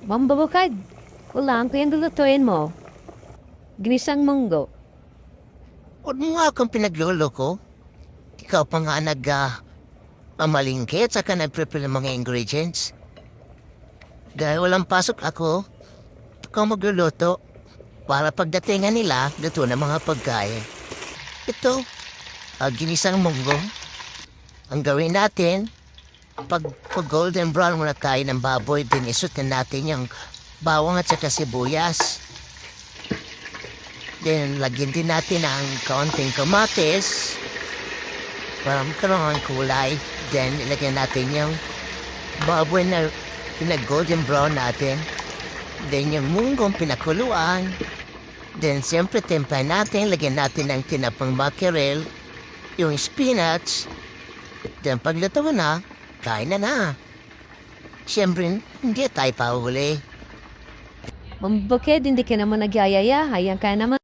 Mambabukad. Kulang ko yung lulutuin mo. Ginisang munggo. Huwag mo nga akong pinaglolo ko. Ikaw pa nga amalingke at saka nag-prepare ng mga ingredients. Dahil walang pasok ako, ikaw magluluto. Para pagdatingan nila, luto ng mga pagkain. Ito, ginisang munggo. Ang gawin natin, pag golden brown muna tayo ng baboy, din isutin natin yung bawang at saka sibuyas. Then, lagyan din natin ang kaunting kamatis para magkaroon ng kulay. Then, ilagyan natin yung baboy na pinag-golden brown natin. Then, yung munggong pinakuluan. Then, siyempre, tempay natin. Lagyan natin ng tinapang mackerel, yung spinach. Then, pagluto na, kain na. Siyempre, hindi tayo pahuli. Mambabukad, hindi ka naman nagyayaya. Hayang ka naman.